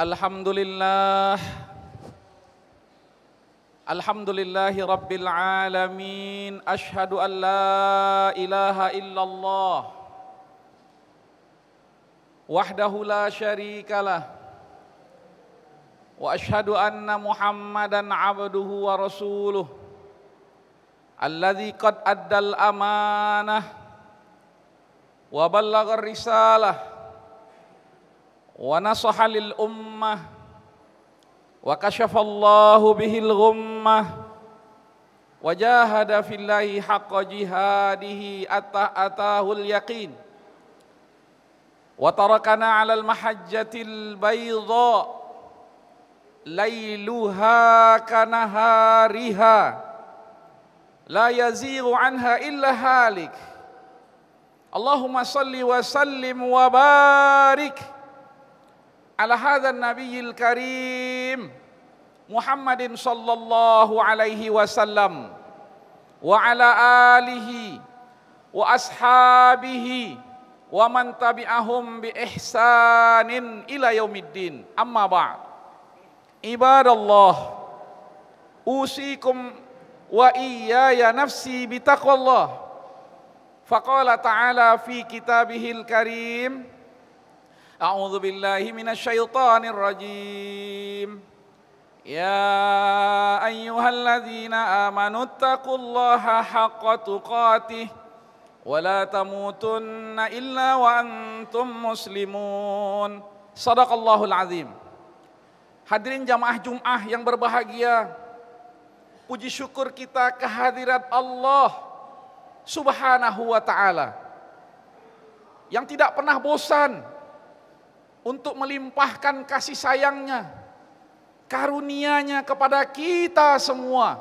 Alhamdulillah. Alhamdulillahi Rabbil Alamin. Ashhadu an la ilaha illallah wahdahu la syarikalah. Wa ashhadu anna Muhammadan abduhu wa rasuluh alladzi qad addal amanah wa ballagar risalah wa nasaha lil ummah wa kashafallahu bihil ghummah wa jahada fillahi haqqa jihadihi atahul yaqin wa tarakana alal mahajjatil bayda layluha kanahariha la yazighu anha illa halik. Allahumma salli wa sallim wa barik ala hadzal nabiyil karim Muhammadin sallallahu alaihi wasallam wa ala alihi wa ashabihi wa man tabi'ahum bi ihsanin ila yaumiddin. Amma ba'd. Ibadallah, usikum wa iyaya nafsi bi taqwallah. Faqala ta'ala fi kitabihil karim, a'udzu billahi minasy syaithanir rajim. Ya ayyuhalladzina amanu taqullaha haqqa tuqatih wa la tamutunna illa wa antum muslimun. Shadaqallahul azim. Hadirin jamaah Jumat yang berbahagia, puji syukur kita kehadirat Allah Subhanahu wa ta'ala yang tidak pernah bosan untuk melimpahkan kasih sayangnya, karunia-Nya kepada kita semua,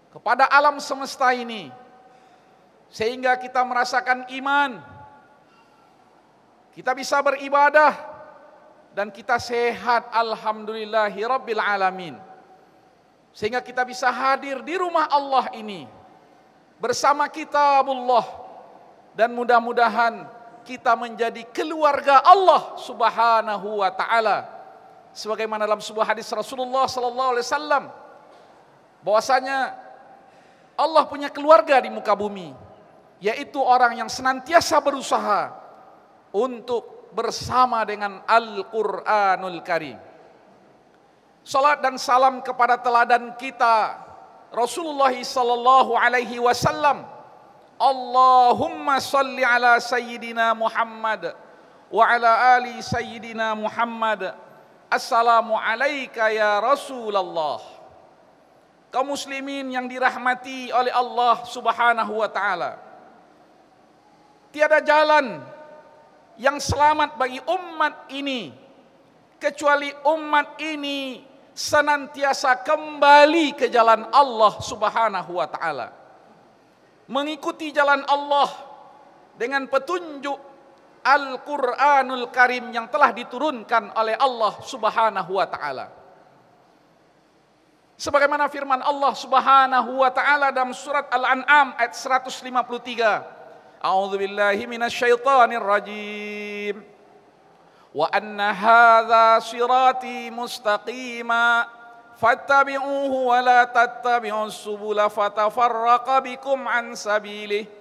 kepada alam semesta ini, sehingga kita merasakan iman, kita bisa beribadah, dan kita sehat, alhamdulillahi rabbil alamin, sehingga kita bisa hadir di rumah Allah ini bersama kitabullah, dan mudah-mudahan kita menjadi keluarga Allah Subhanahu wa ta'ala, sebagaimana dalam sebuah hadis Rasulullah sallallahu alaihi wasallam bahwasanya Allah punya keluarga di muka bumi, yaitu orang yang senantiasa berusaha untuk bersama dengan Al-Qur'anul Karim. Salat dan salam kepada teladan kita Rasulullah sallallahu alaihi wasallam. Allahumma salli ala sayyidina Muhammad wa ala ali sayyidina Muhammad. Assalamu alayka ya Rasulullah. Kaum muslimin yang dirahmati oleh Allah Subhanahu wa ta'ala, tiada jalan yang selamat bagi umat ini kecuali umat ini senantiasa kembali ke jalan Allah Subhanahu wa ta'ala, mengikuti jalan Allah dengan petunjuk Al-Qur'anul Karim yang telah diturunkan oleh Allah Subhanahu wa ta'ala. Sebagaimana firman Allah Subhanahu wa ta'ala dalam surat Al-An'am ayat 153. A'udzu billahi minasyaitonir rajim. Wa anna hadza sirati mustaqima fattabi'uhu wa la tattabi'us subula fatafarraqa bikum an sabilihi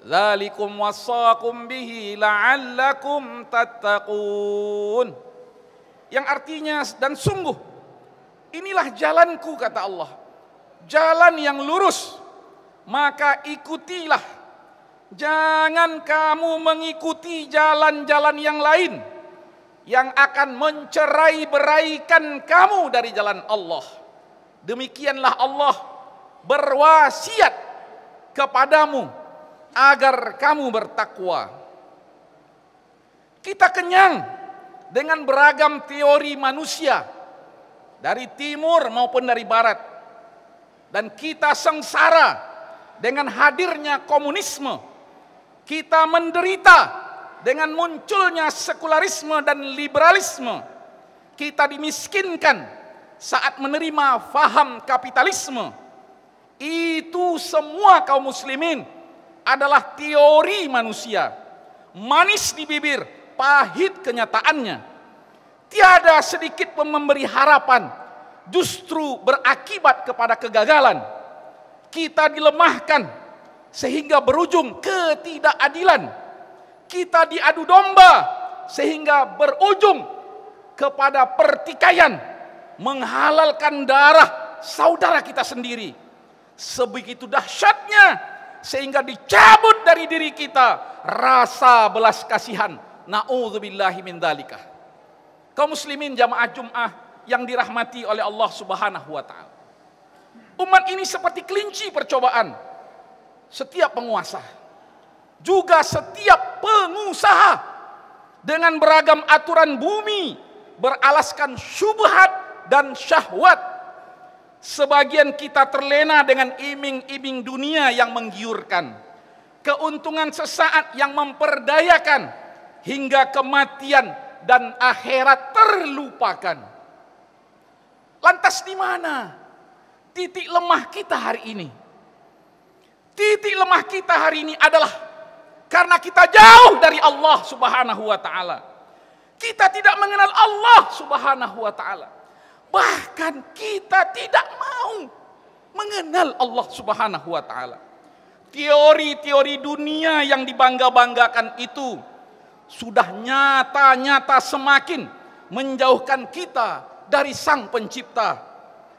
dzalikum wassaqum bihi la'allakum tattaqun. Yang artinya, dan sungguh inilah jalanku, kata Allah, jalan yang lurus, maka ikutilah. Jangan kamu mengikuti jalan-jalan yang lain yang akan mencerai-beraikan kamu dari jalan Allah. Demikianlah Allah berwasiat kepadamu agar kamu bertakwa. Kita kenyang dengan beragam teori manusia dari timur maupun dari barat, dan kita sengsara dengan hadirnya komunisme. Kita menderita dengan munculnya sekularisme dan liberalisme. Kita dimiskinkan saat menerima faham kapitalisme. Itu semua kaum muslimin adalah teori manusia, manis di bibir, pahit kenyataannya. Tiada sedikit pun memberi harapan, justru berakibat kepada kegagalan. Kita dilemahkan sehingga berujung ketidakadilan. Kita diadu domba sehingga berujung kepada pertikaian, menghalalkan darah saudara kita sendiri. Sebegitu dahsyatnya sehingga dicabut dari diri kita rasa belas kasihan. Na'udzubillahi min dzalika. Kaum muslimin jamaah Jumat yang dirahmati oleh Allah Subhanahu wa taala. Umat ini seperti kelinci percobaan setiap penguasa, juga setiap pengusaha dengan beragam aturan bumi beralaskan syubhat dan syahwat. Sebagian kita terlena dengan iming-iming dunia yang menggiurkan, keuntungan sesaat yang memperdayakan, hingga kematian dan akhirat terlupakan. Lantas di mana titik lemah kita hari ini? Titik lemah kita hari ini adalah karena kita jauh dari Allah Subhanahu wa taala. Kita tidak mengenal Allah Subhanahu wa taala. Bahkan kita tidak mau mengenal Allah Subhanahu wa taala. Teori-teori dunia yang dibangga-banggakan itu sudah nyata-nyata semakin menjauhkan kita dari Sang Pencipta,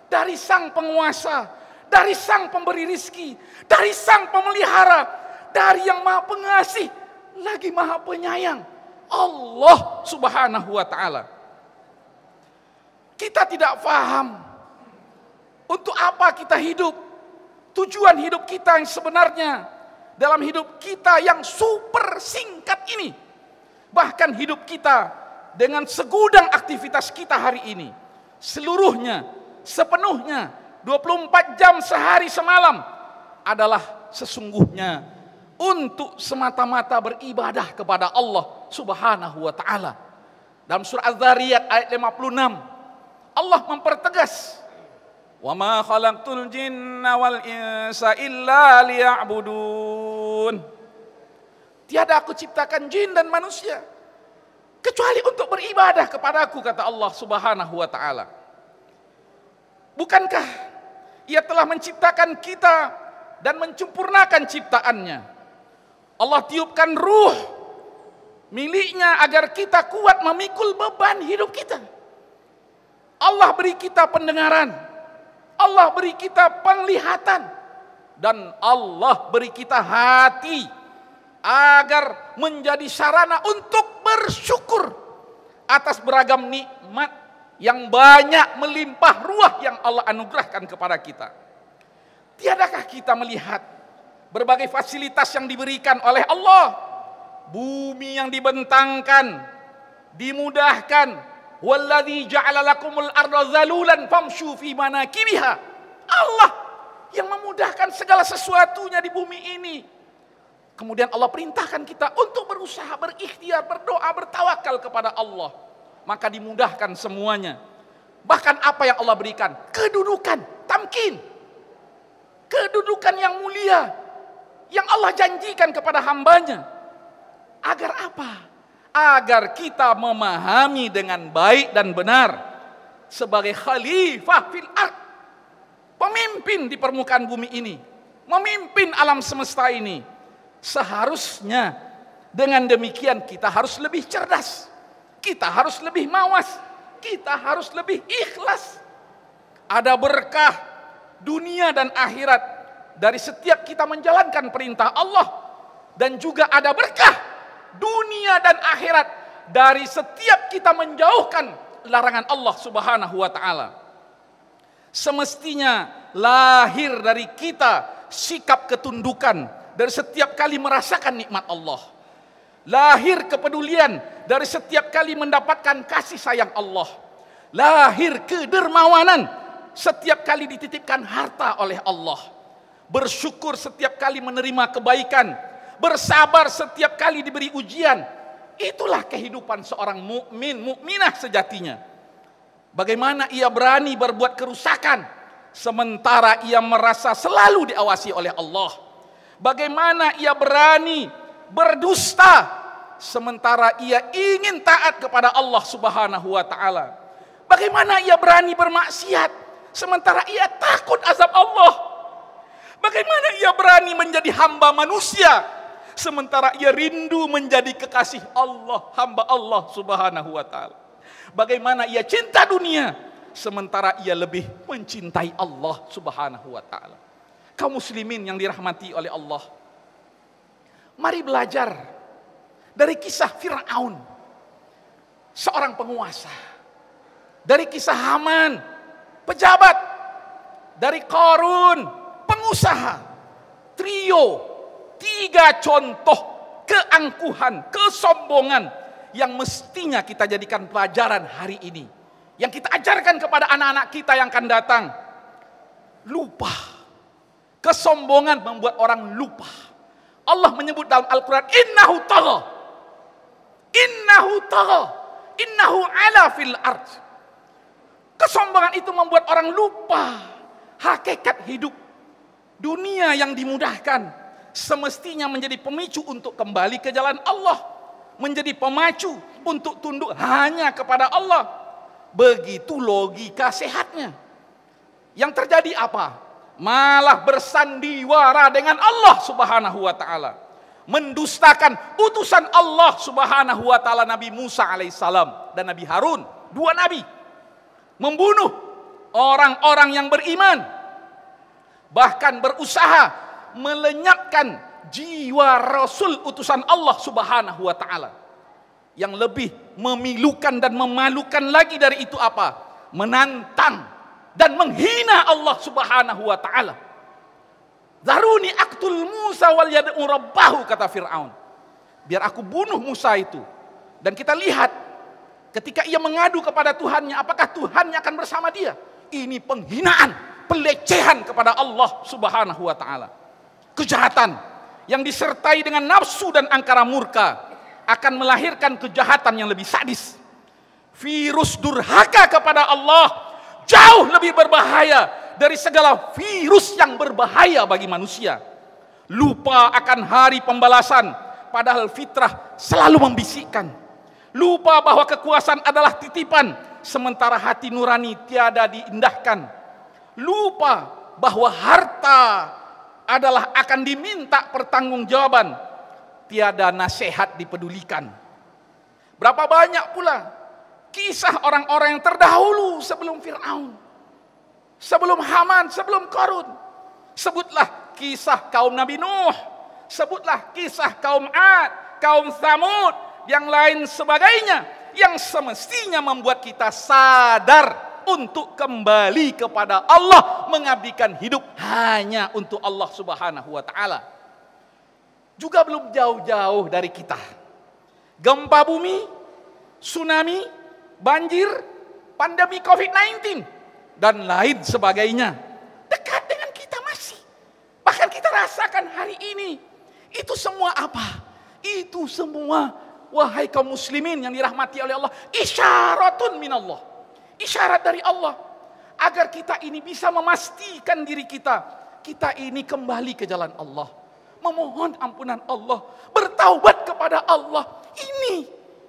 dari Sang Penguasa, dari Sang Pemberi rizki, dari Sang Pemelihara, dari Yang Maha Pengasih, lagi Maha Penyayang, Allah Subhanahu wa taala. Kita tidak paham untuk apa kita hidup, tujuan hidup kita yang sebenarnya dalam hidup kita yang super singkat ini. Bahkan hidup kita dengan segudang aktivitas kita hari ini, seluruhnya, sepenuhnya, 24 jam sehari semalam adalah sesungguhnya untuk semata-mata beribadah kepada Allah Subhanahu wa taala. Dalam surah Az-Zariyat ayat 56, Allah mempertegas, "Wa ma khalaqtul jinna wal insa illa liya'budun." Tiada aku ciptakan jin dan manusia kecuali untuk beribadah kepadaku, kata Allah Subhanahu wa taala. Bukankah Ia telah menciptakan kita dan menyempurnakan ciptaannya? Allah tiupkan ruh miliknya agar kita kuat memikul beban hidup kita. Allah beri kita pendengaran, Allah beri kita penglihatan, dan Allah beri kita hati agar menjadi sarana untuk bersyukur atas beragam nikmat yang banyak melimpah ruah yang Allah anugerahkan kepada kita. Tiadakah kita melihat berbagai fasilitas yang diberikan oleh Allah? Bumi yang dibentangkan, dimudahkan. Walladzi ja'ala lakumul arda zalulan famshu fi manakibiha. Allah yang memudahkan segala sesuatunya di bumi ini. Kemudian Allah perintahkan kita untuk berusaha, berikhtiar, berdoa, bertawakal kepada Allah. Maka dimudahkan semuanya. Bahkan apa yang Allah berikan? Kedudukan, tamkin. Kedudukan yang mulia yang Allah janjikan kepada hambanya. Agar apa? Agar kita memahami dengan baik dan benar sebagai khalifah fil ard, pemimpin di permukaan bumi ini, memimpin alam semesta ini. Seharusnya dengan demikian kita harus lebih cerdas, kita harus lebih mawas, kita harus lebih ikhlas. Ada berkah dunia dan akhirat dari setiap kita menjalankan perintah Allah, dan juga ada berkah dunia dan akhirat dari setiap kita menjauhkan larangan Allah Subhanahu wa taala. Semestinya lahir dari kita sikap ketundukan dari setiap kali merasakan nikmat Allah. Lahir kepedulian dari setiap kali mendapatkan kasih sayang Allah. Lahir kedermawanan setiap kali dititipkan harta oleh Allah. Bersyukur setiap kali menerima kebaikan. Bersabar setiap kali diberi ujian. Itulah kehidupan seorang mukmin, mukminah sejatinya. Bagaimana ia berani berbuat kerusakan sementara ia merasa selalu diawasi oleh Allah. Bagaimana ia berani berdusta sementara ia ingin taat kepada Allah Subhanahu wa taala? Bagaimana ia berani bermaksiat sementara ia takut azab Allah? Bagaimana ia berani menjadi hamba manusia sementara ia rindu menjadi kekasih Allah, hamba Allah Subhanahu wa taala? Bagaimana ia cinta dunia sementara ia lebih mencintai Allah Subhanahu wa taala? Kaum muslimin yang dirahmati oleh Allah, mari belajar dari kisah Fir'aun, seorang penguasa, dari kisah Haman, pejabat, dari Qarun, pengusaha. Trio, 3 contoh keangkuhan, kesombongan yang mestinya kita jadikan pelajaran hari ini, yang kita ajarkan kepada anak-anak kita yang akan datang. Lupa. Kesombongan membuat orang lupa. Allah menyebut dalam Al-Quran, innahu tagha, innahu ala fil ard. Kesombongan itu membuat orang lupa hakikat hidup. Dunia yang dimudahkan semestinya menjadi pemicu untuk kembali ke jalan Allah, menjadi pemacu untuk tunduk hanya kepada Allah. Begitu logika sehatnya. Yang terjadi apa? Malah bersandiwara dengan Allah Subhanahu wa taala, mendustakan utusan Allah Subhanahu wa taala, Nabi Musa alaihissalam dan Nabi Harun, 2 nabi, membunuh orang-orang yang beriman, bahkan berusaha melenyapkan jiwa Rasul utusan Allah Subhanahu wa taala. Yang lebih memilukan dan memalukan lagi dari itu apa? Menantang dan menghina Allah Subhanahu wa taala. Zaruni aqtul Musa wal yad'u rabbahu, kata Fir'aun. Biar aku bunuh Musa itu. Dan kita lihat ketika ia mengadu kepada Tuhannya, apakah Tuhannya akan bersama dia? Ini penghinaan, pelecehan kepada Allah Subhanahu wa taala. Kejahatan yang disertai dengan nafsu dan angkara murka akan melahirkan kejahatan yang lebih sadis. Virus durhaka kepada Allah jauh lebih berbahaya dari segala virus yang berbahaya bagi manusia. Lupa akan hari pembalasan, padahal fitrah selalu membisikkan. Lupa bahwa kekuasaan adalah titipan, sementara hati nurani tiada diindahkan. Lupa bahwa harta adalah akan diminta pertanggungjawaban, tiada nasihat dipedulikan. Berapa banyak pula kisah orang-orang yang terdahulu sebelum Fir'aun, sebelum Haman, sebelum Qarun. Sebutlah kisah kaum Nabi Nuh, sebutlah kisah kaum Ad, kaum Tsamud, yang lain sebagainya, yang semestinya membuat kita sadar untuk kembali kepada Allah, mengabdikan hidup hanya untuk Allah Subhanahu wa taala. Juga belum jauh-jauh dari kita, gempa bumi, tsunami, banjir, pandemi COVID-19, dan lain sebagainya. Dekat dengan kita masih. Bahkan kita rasakan hari ini. Itu semua apa? Itu semua, wahai kaum muslimin yang dirahmati oleh Allah, isyaratun minallah. Isyarat dari Allah. Agar kita ini bisa memastikan diri kita. Kita ini kembali ke jalan Allah. Memohon ampunan Allah. Bertaubat kepada Allah. Ini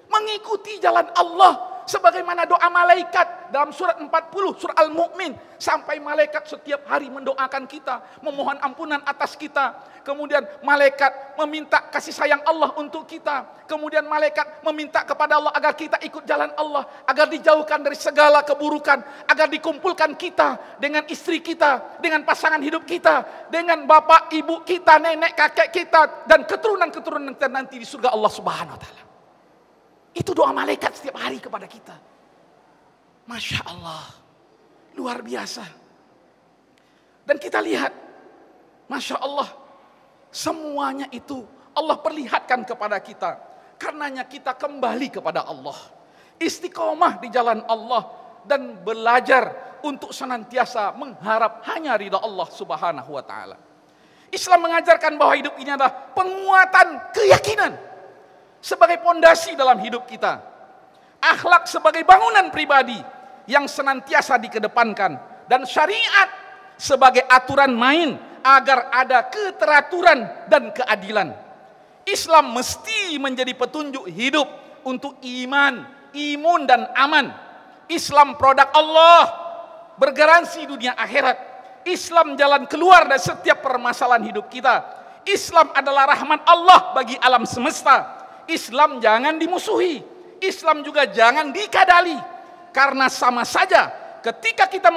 mengikuti jalan Allah. Sebagaimana doa malaikat dalam surat 40, surah Al-Mu'min. Sampai malaikat setiap hari mendoakan kita, memohon ampunan atas kita. Kemudian malaikat meminta kasih sayang Allah untuk kita. Kemudian malaikat meminta kepada Allah agar kita ikut jalan Allah, agar dijauhkan dari segala keburukan, agar dikumpulkan kita dengan istri kita, dengan pasangan hidup kita, dengan bapak, ibu kita, nenek, kakek kita, dan keturunan-keturunan kita nanti di surga Allah Subhanahu wa taala. Itu doa malaikat setiap hari kepada kita. Masya Allah, luar biasa. Dan kita lihat, Masya Allah, semuanya itu Allah perlihatkan kepada kita. Karenanya kita kembali kepada Allah, istiqomah di jalan Allah, dan belajar untuk senantiasa mengharap hanya ridha Allah Subhanahu wa taala. Islam mengajarkan bahwa hidup ini adalah penguatan keyakinan sebagai pondasi dalam hidup kita. Akhlak sebagai bangunan pribadi yang senantiasa dikedepankan, dan syariat sebagai aturan main agar ada keteraturan dan keadilan. Islam mesti menjadi petunjuk hidup untuk iman, imun dan aman. Islam produk Allah, bergaransi dunia akhirat. Islam jalan keluar dari setiap permasalahan hidup kita. Islam adalah rahmat Allah bagi alam semesta. Islam jangan dimusuhi. Islam juga jangan dikadali. Karena sama saja ketika kita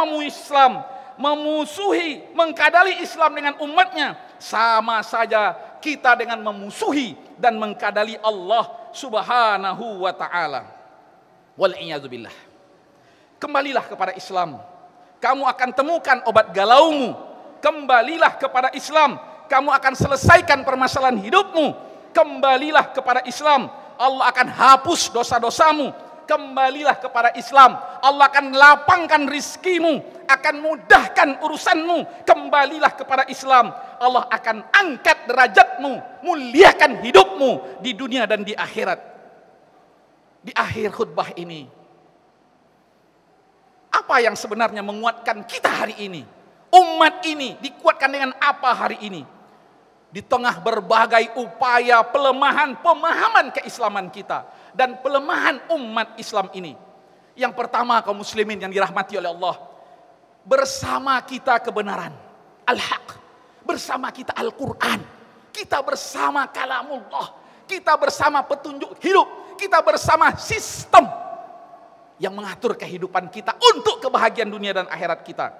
memusuhi, mengkadali Islam dengan umatnya, sama saja kita dengan memusuhi dan mengkadali Allah Subhanahu wa ta'ala. Wal'iyadzubillah. Kembalilah kepada Islam, kamu akan temukan obat galaumu. Kembalilah kepada Islam, kamu akan selesaikan permasalahan hidupmu. Kembalilah kepada Islam, Allah akan hapus dosa-dosamu. Kembalilah kepada Islam, Allah akan lapangkan rizkimu, akan mudahkan urusanmu. Kembalilah kepada Islam, Allah akan angkat derajatmu, muliakan hidupmu di dunia dan di akhirat. Di akhir khutbah ini, apa yang sebenarnya menguatkan kita hari ini? Umat ini dikuatkan dengan apa hari ini? Di tengah berbagai upaya pelemahan pemahaman keislaman kita dan pelemahan umat Islam ini. Yang pertama, kaum muslimin yang dirahmati oleh Allah, bersama kita kebenaran, al-haq, bersama kita Al-Quran, kita bersama kalamullah, kita bersama petunjuk hidup, kita bersama sistem yang mengatur kehidupan kita untuk kebahagiaan dunia dan akhirat kita.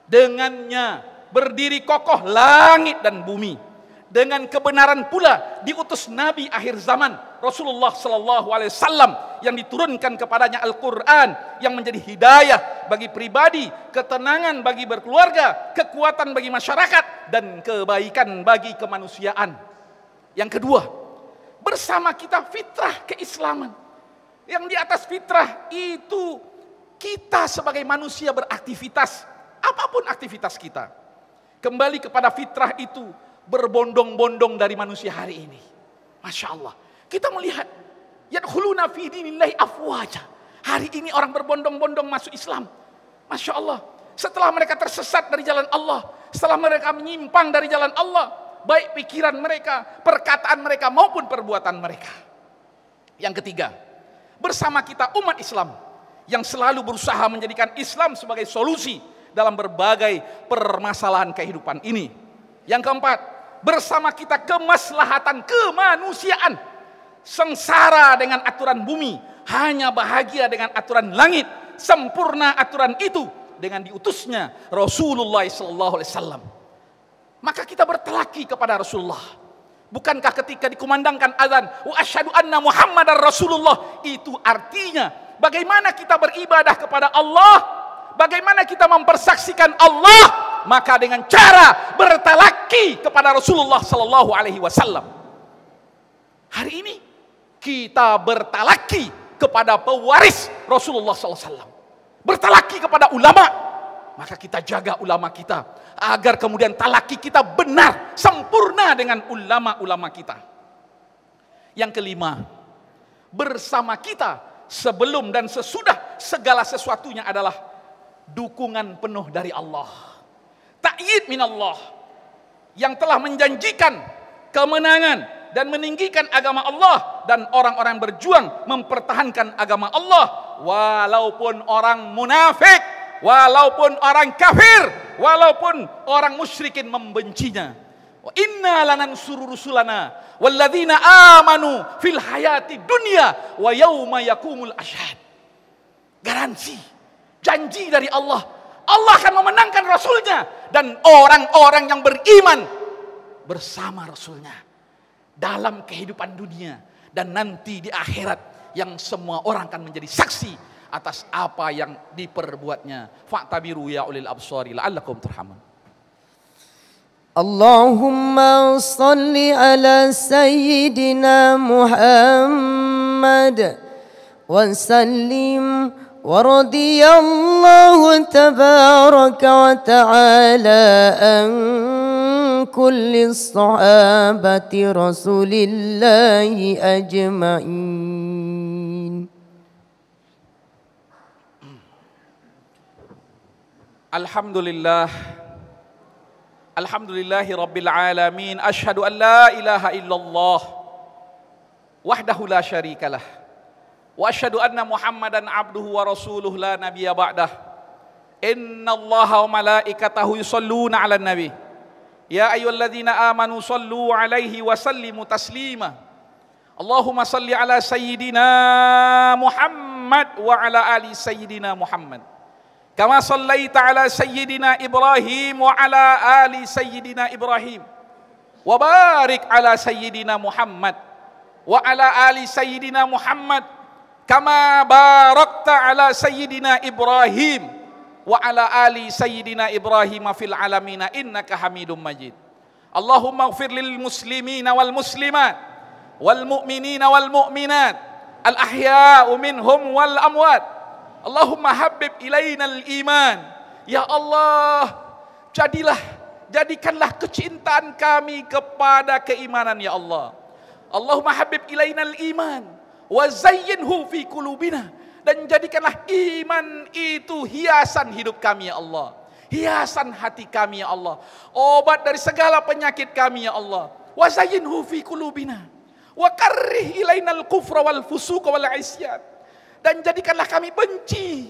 Dengannya berdiri kokoh langit dan bumi. Dengan kebenaran pula diutus Nabi akhir zaman Rasulullah sallallahu alaihi wasallam yang diturunkan kepadanya Al-Qur'an yang menjadi hidayah bagi pribadi, ketenangan bagi berkeluarga, kekuatan bagi masyarakat dan kebaikan bagi kemanusiaan. Yang kedua, bersama kita fitrah keislaman. Yang di atas fitrah itu kita sebagai manusia beraktivitas, apapun aktivitas kita, kembali kepada fitrah itu berbondong-bondong dari manusia hari ini. Masya Allah, kita melihat yadkhuluna fi dinillahi afwaja. Hari ini orang berbondong-bondong masuk Islam. Masya Allah, setelah mereka tersesat dari jalan Allah, setelah mereka menyimpang dari jalan Allah, baik pikiran mereka, perkataan mereka maupun perbuatan mereka. Yang ketiga, bersama kita umat Islam yang selalu berusaha menjadikan Islam sebagai solusi dalam berbagai permasalahan kehidupan ini. Yang keempat, bersama kita kemaslahatan kemanusiaan. Sengsara dengan aturan bumi, hanya bahagia dengan aturan langit. Sempurna aturan itu dengan diutusnya Rasulullah SAW. Maka kita bertelaki kepada Rasulullah. Bukankah ketika dikumandangkan azan, wa asyhadu anna Muhammadar Rasulullah, itu artinya bagaimana kita beribadah kepada Allah, bagaimana kita mempersaksikan Allah, maka dengan cara bertalaki kepada Rasulullah sallallahu alaihi wasallam. Hari ini kita bertalaki kepada pewaris Rasulullah sallallahu alaihi wasallam. Bertalaki kepada ulama, maka kita jaga ulama kita agar kemudian talaki kita benar, sempurna dengan ulama-ulama kita. Yang kelima, bersama kita sebelum dan sesudah segala sesuatunya adalah dukungan penuh dari Allah. Ta'yid minallah yang telah menjanjikan kemenangan dan meninggikan agama Allah dan orang-orang berjuang mempertahankan agama Allah walaupun orang munafik, walaupun orang kafir, walaupun orang musyrikin membencinya. Wa inna lanansuru rusulana walladzina amanu fil hayati dunya wa yauma yakumul ashhad. Garansi, janji dari Allah, Allah akan memenangkan Rasulnya dan orang-orang yang beriman bersama Rasulnya dalam kehidupan dunia dan nanti di akhirat, yang semua orang akan menjadi saksi atas apa yang diperbuatnya. Fa'tabiru ya ulil absari la'allakum turhamun. Allahumma salli ala sayyidina Muhammad wa sallim. ورضي الله تبارك وتعالى عن كل الصحابة رسول الله أجمعين. Alhamdulillah, alhamdulillahi rabbil alamin. Asyhadu an la ilaha illallah wahdahu la syarikalah wa asyhadu anna Muhammadan abduhu wa rasuluhu la nabiyya ba'dah. Innallaha wa malaikatahu yusholluna 'alan nabi. Ya ayyuhalladzina amanu shallu 'alaihi wa sallimu taslima. Allahumma shalli 'ala sayyidina Muhammad wa 'ala ali sayyidina Muhammad. Kama shallaita 'ala sayyidina Ibrahim wa 'ala ali sayyidina Ibrahim. Wa barik 'ala sayyidina Muhammad wa 'ala ali sayyidina Muhammad. Kama barakta 'ala sayyidina Ibrahim wa ala ali sayyidina Ibrahim fil alamina innaka Hamidum Majid. Allahumma ighfir lil muslimina wal muslimat wal mu'minina wal mu'minat al ahya'u minhum wal amwat. Allahumma habbib ilainal iman. Ya Allah, jadikanlah kecintaan kami kepada keimanan ya Allah. Allahumma habbib ilainal iman wa zayyinhu fi qulubina. Dan jadikanlah iman itu hiasan hidup kami ya Allah. Hiasan hati kami ya Allah. Obat dari segala penyakit kami ya Allah. Wa zayyinhu fi qulubina. Wa karrih ilainal kufra wal fusuqa wal isyan. Dan jadikanlah kami benci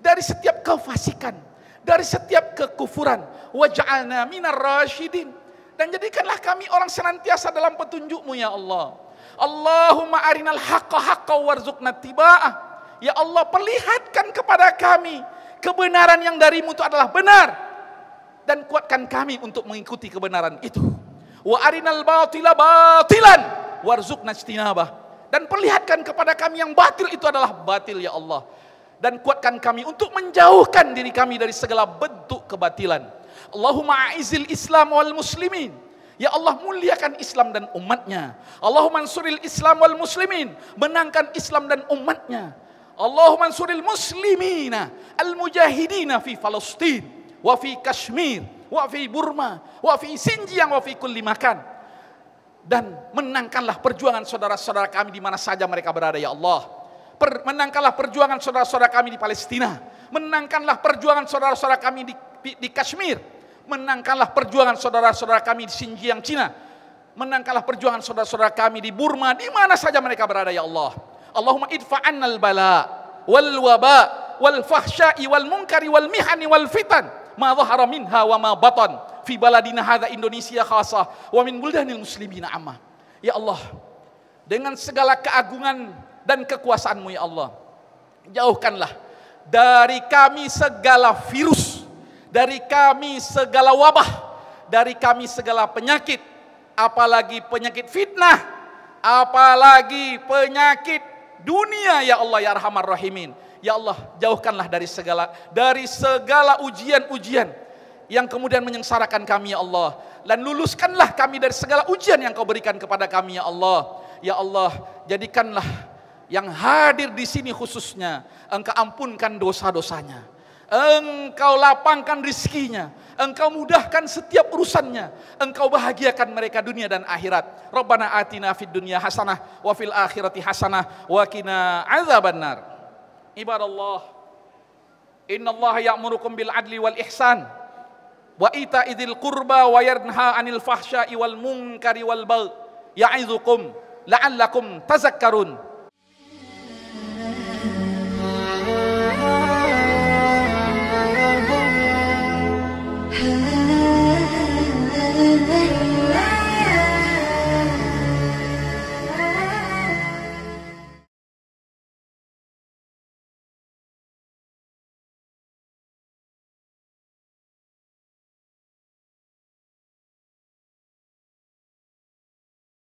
dari setiap kefasikan, dari setiap kekufuran. Wa ja'alna minar rasyidin. Dan jadikanlah kami orang senantiasa dalam petunjuk-Mu ya Allah. Allahumma arinal haqqa haqqa warzuqna tiba'ah. Ya Allah, perlihatkan kepada kami kebenaran yang dari-Mu itu adalah benar, dan kuatkan kami untuk mengikuti kebenaran itu. Wa arinal batila batilan warzuqna ijtinabah. Dan perlihatkan kepada kami yang batil itu adalah batil ya Allah, dan kuatkan kami untuk menjauhkan diri kami dari segala bentuk kebatilan. Allahumma a'izil Islam wal muslimin. Ya Allah, muliakan Islam dan umatnya. Allahumma ansuril Islam wal muslimin. Menangkan Islam dan umatnya. Allahumma ansuril muslimina al-mujahidina fi Palestin wa fi Kashmir wa fi Burma wa fi Xinjiang wa fi kulli makan. Dan menangkanlah perjuangan saudara-saudara kami di mana saja mereka berada ya Allah. Menangkanlah perjuangan saudara-saudara kami di Palestina. Menangkanlah perjuangan saudara-saudara kami di Kashmir. Menangkanlah perjuangan saudara-saudara kami di Xinjiang Cina. Menangkanlah perjuangan saudara-saudara kami di Burma, di mana saja mereka berada ya Allah. Allahumma idfa'annal bala wal waba wal fahsya'i wal munkari wal mihani wal fitan ma dhahara minha wa ma batan fi baladina hadza Indonesia khasah wa min buldanil muslimina amma. Ya Allah, dengan segala keagungan dan kekuasaan-Mu ya Allah, jauhkanlah dari kami segala virus, dari kami segala wabah, dari kami segala penyakit, apalagi penyakit fitnah, apalagi penyakit dunia ya Allah ya Arhamar Rahimin. Ya Allah, jauhkanlah dari segala ujian-ujian yang kemudian menyengsarakan kami ya Allah, dan luluskanlah kami dari segala ujian yang Kau berikan kepada kami ya Allah. Ya Allah, jadikanlah yang hadir di sini khususnya Engkau ampunkan dosa-dosanya, Engkau lapangkan rizkinya, Engkau mudahkan setiap urusannya, Engkau bahagiakan mereka dunia dan akhirat. Rabbana atina fid dunya hasanah wa fil akhirati hasanah wa qina azabannar. Ibadallah, innallaha ya'murukum bil adli wal ihsan wa ita'idzil qurba wa yanha 'anil fahsya'i wal munkari wal baghi ya'izukum la'allakum tazakkarun.